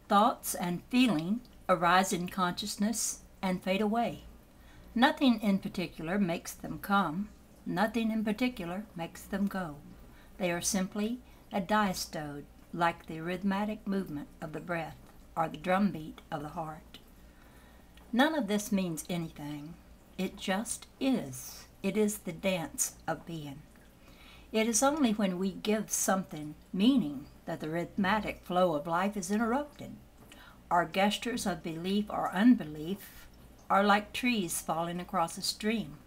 Thoughts and feeling arise in consciousness and fade away. Nothing in particular makes them come. Nothing in particular makes them go. They are simply a diastole, like the rhythmic movement of the breath or the drumbeat of the heart. None of this means anything. It just is. It is the dance of being. It is only when we give something meaning that the rhythmic flow of life is interrupted. Our gestures of belief or unbelief are like trees falling across a stream.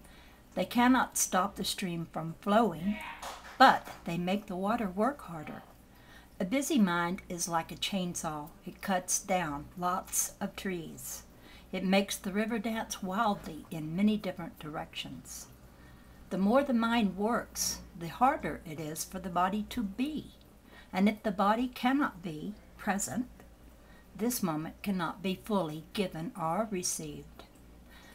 They cannot stop the stream from flowing, but they make the water work harder. A busy mind is like a chainsaw. It cuts down lots of trees. It makes the river dance wildly in many different directions. The more the mind works, the harder it is for the body to be. And if the body cannot be present, this moment cannot be fully given or received.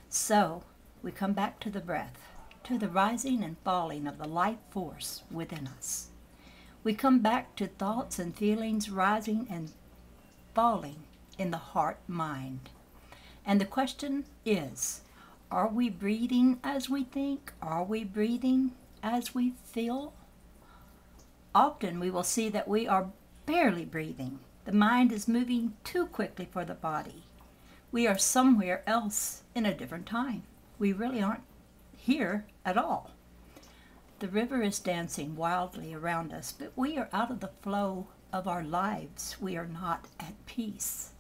So we come back to the breath, to the rising and falling of the life force within us. We come back to thoughts and feelings rising and falling in the heart-mind. And the question is, are we breathing as we think? Are we breathing as we feel? Often we will see that we are barely breathing. The mind is moving too quickly for the body. We are somewhere else in a different time. We really aren't here at all. The river is dancing wildly around us, but we are out of the flow of our lives. We are not at peace.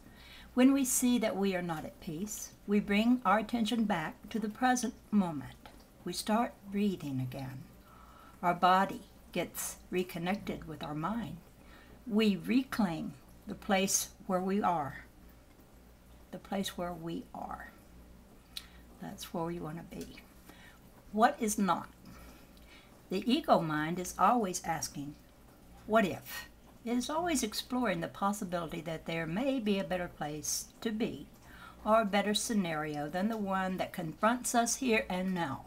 When we see that we are not at peace, we bring our attention back to the present moment. We start breathing again. Our body gets reconnected with our mind. We reclaim the place where we are. The place where we are. That's where we want to be. What is not? The ego mind is always asking, what if? It is always exploring the possibility that there may be a better place to be, or a better scenario than the one that confronts us here and now.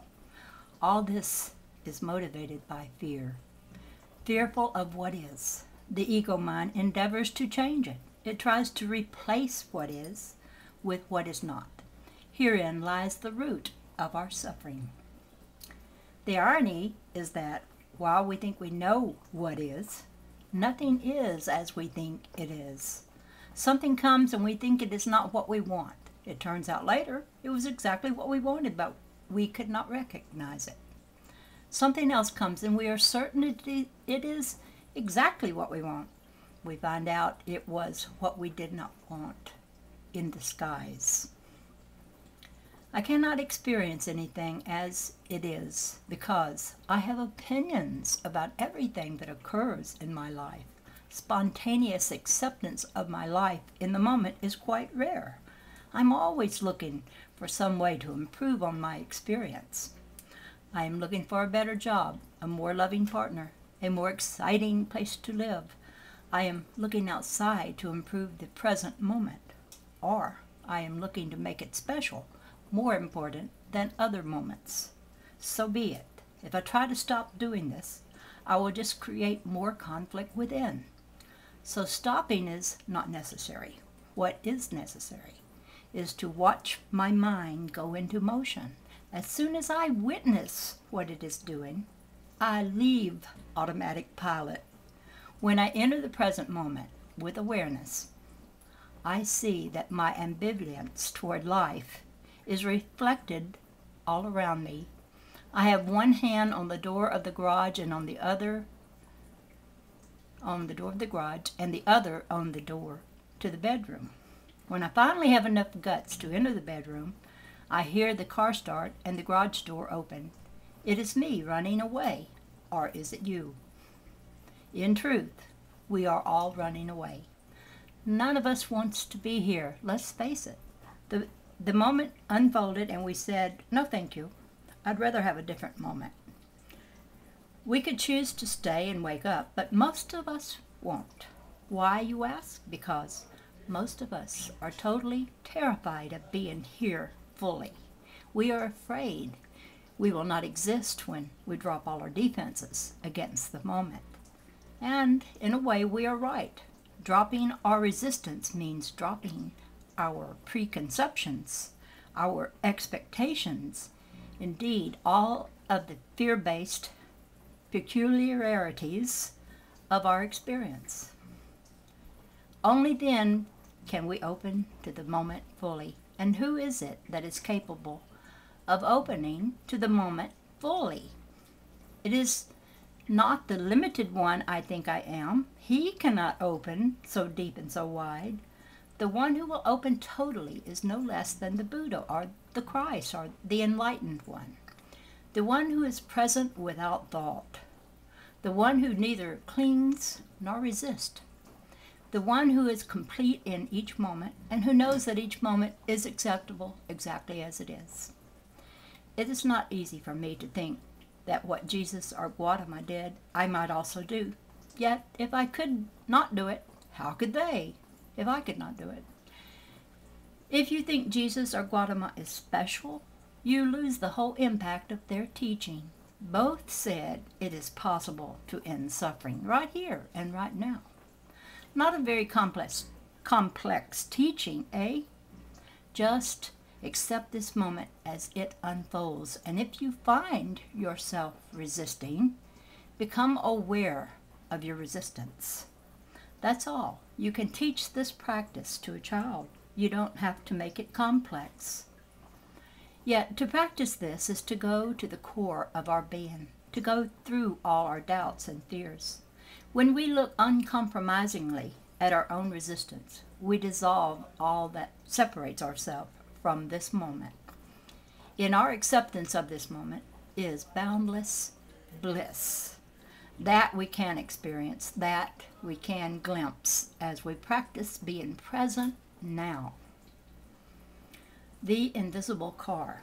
All this is motivated by fear. Fearful of what is. The ego mind endeavors to change it. It tries to replace what is with what is not. Herein lies the root of our suffering. The irony is that while we think we know what is, nothing is as we think it is. Something comes and we think it is not what we want. It turns out later it was exactly what we wanted, but we could not recognize it. Something else comes and we are certain it is exactly what we want. We find out it was what we did not want in disguise. I cannot experience anything as it is because I have opinions about everything that occurs in my life. Spontaneous acceptance of my life in the moment is quite rare. I'm always looking for some way to improve on my experience. I am looking for a better job, a more loving partner, a more exciting place to live. I am looking outside to improve the present moment, or I am looking to make it special, more important than other moments. So be it. If I try to stop doing this, I will just create more conflict within. So stopping is not necessary. What is necessary is to watch my mind go into motion. As soon as I witness what it is doing, I leave automatic pilot. When I enter the present moment with awareness, I see that my ambivalence toward life is reflected all around me. I have one hand on the door of the garage and on the other on the door of the garage and the other on the door to the bedroom. When I finally have enough guts to enter the bedroom, I hear the car start and the garage door open. It is me running away, or is it you? In truth, we are all running away. None of us wants to be here, let's face it. The moment unfolded and we said, no thank you, I'd rather have a different moment. We could choose to stay and wake up, but most of us won't. Why, you ask? Because most of us are totally terrified of being here fully. We are afraid we will not exist when we drop all our defenses against the moment. And in a way, we are right. Dropping our resistance means dropping our preconceptions, our expectations, indeed, all of the fear-based peculiarities of our experience. Only then can we open to the moment fully. And who is it that is capable of opening to the moment fully? It is not the limited one I think I am. He cannot open so deep and so wide. The one who will open totally is no less than the Buddha or the Christ or the enlightened one. The one who is present without thought. The one who neither clings nor resists. The one who is complete in each moment and who knows that each moment is acceptable exactly as it is. It is not easy for me to think that what Jesus or Gautama did, I might also do. Yet, if I could not do it, how could they, if I could not do it? If you think Jesus or Gautama is special, you lose the whole impact of their teaching. Both said it is possible to end suffering right here and right now. Not a very complex teaching, eh? Just accept this moment as it unfolds, and if you find yourself resisting, become aware of your resistance. That's all. You can teach this practice to a child. You don't have to make it complex. Yet to practice this is to go to the core of our being, to go through all our doubts and fears. When we look uncompromisingly at our own resistance, we dissolve all that separates ourselves from this moment. In our acceptance of this moment is boundless bliss. That we can experience, that we can glimpse as we practice being present now. The invisible car.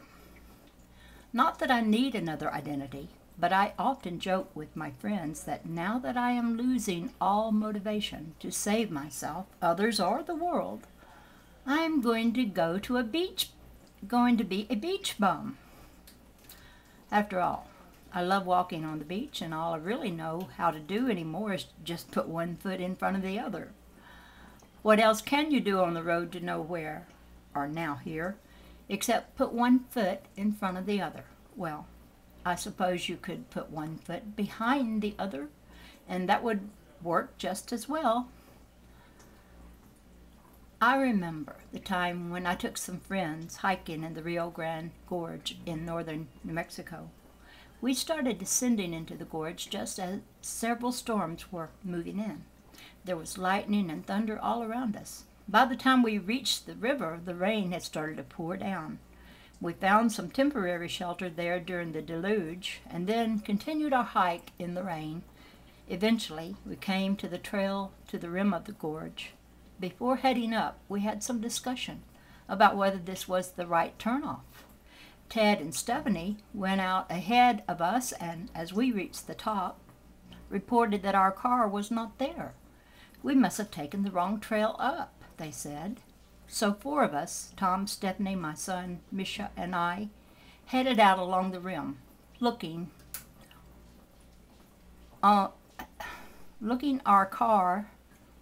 Not that I need another identity, but I often joke with my friends that now that I am losing all motivation to save myself, others, or the world, I'm going to be a beach bum. After all, I love walking on the beach, and all I really know how to do anymore is just put one foot in front of the other. What else can you do on the road to nowhere, or now here, except put one foot in front of the other? Well, I suppose you could put one foot behind the other, and that would work just as well. I remember the time when I took some friends hiking in the Rio Grande Gorge in northern New Mexico. We started descending into the gorge just as several storms were moving in. There was lightning and thunder all around us. By the time we reached the river, the rain had started to pour down. We found some temporary shelter there during the deluge, and then continued our hike in the rain. Eventually, we came to the trail to the rim of the gorge. Before heading up, we had some discussion about whether this was the right turnoff. Ted and Stephanie went out ahead of us, and as we reached the top, reported that our car was not there. We must have taken the wrong trail up, they said. So 4 of us, Tom, Stephanie, my son, Misha, and I, headed out along the rim, looking our car,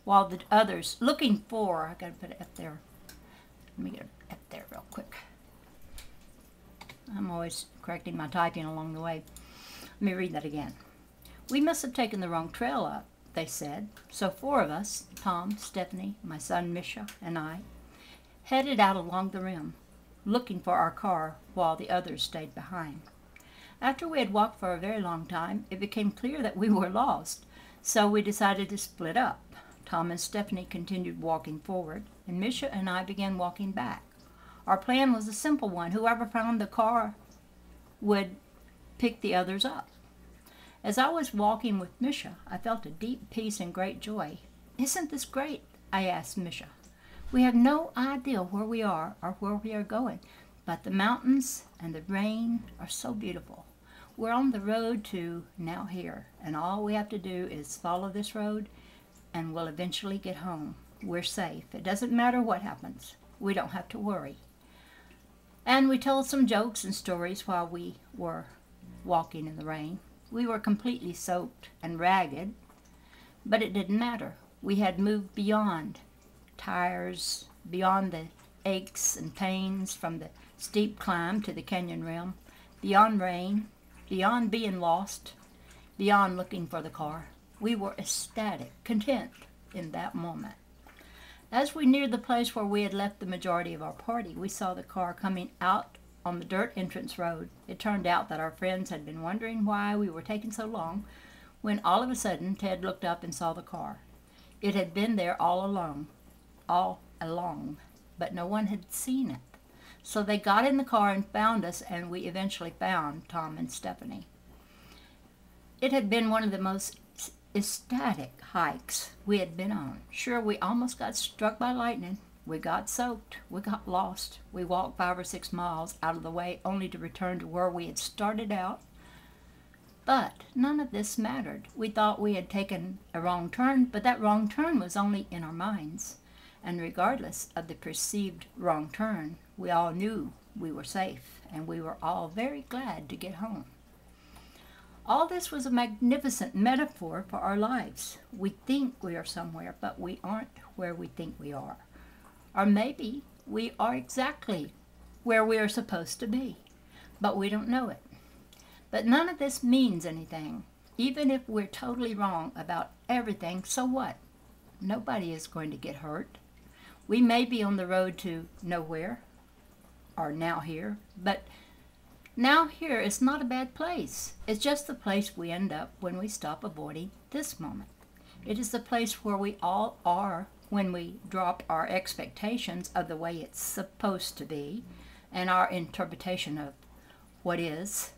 while the others, looking for, I gotta put it up there. Let me get it up there real quick. I'm always correcting my typing along the way. Let me read that again. We must have taken the wrong trail up, they said. So 4 of us, Tom, Stephanie, my son Misha, and I, headed out along the rim, looking for our car while the others stayed behind. After we had walked for a very long time, it became clear that we were lost, so we decided to split up. Tom and Stephanie continued walking forward, and Misha and I began walking back. Our plan was a simple one. Whoever found the car would pick the others up. As I was walking with Misha, I felt a deep peace and great joy. "Isn't this great?" I asked Misha. "We have no idea where we are or where we are going, but the mountains and the rain are so beautiful. We're on the road to now here, and all we have to do is follow this road, and we'll eventually get home. We're safe. It doesn't matter what happens. We don't have to worry." And we told some jokes and stories while we were walking in the rain. We were completely soaked and ragged, but it didn't matter. We had moved beyond tires, beyond the aches and pains from the steep climb to the canyon rim, beyond rain, beyond being lost, beyond looking for the car. We were ecstatic, content in that moment. As we neared the place where we had left the majority of our party, we saw the car coming out on the dirt entrance road. It turned out that our friends had been wondering why we were taking so long, when all of a sudden Ted looked up and saw the car. It had been there all along, but no one had seen it. So they got in the car and found us, and we eventually found Tom and Stephanie. It had been one of the most ecstatic hikes we had been on. Sure, we almost got struck by lightning. We got soaked. We got lost. We walked 5 or 6 miles out of the way only to return to where we had started out. But none of this mattered. We thought we had taken a wrong turn, but that wrong turn was only in our minds. And regardless of the perceived wrong turn, we all knew we were safe, and we were all very glad to get home. All this was a magnificent metaphor for our lives. We think we are somewhere, but we aren't where we think we are. Or maybe we are exactly where we are supposed to be, but we don't know it. But none of this means anything. Even if we're totally wrong about everything, so what? Nobody is going to get hurt. We may be on the road to nowhere, or now here, but now here is not a bad place. It's just the place we end up when we stop avoiding this moment. It is the place where we all are when we drop our expectations of the way it's supposed to be and our interpretation of what is.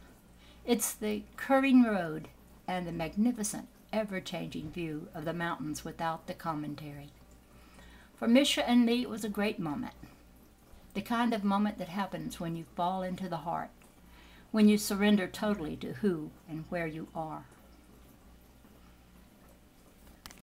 It's the curving road and the magnificent, ever-changing view of the mountains without the commentary. For Misha and me, it was a great moment. The kind of moment that happens when you fall into the heart, when you surrender totally to who and where you are.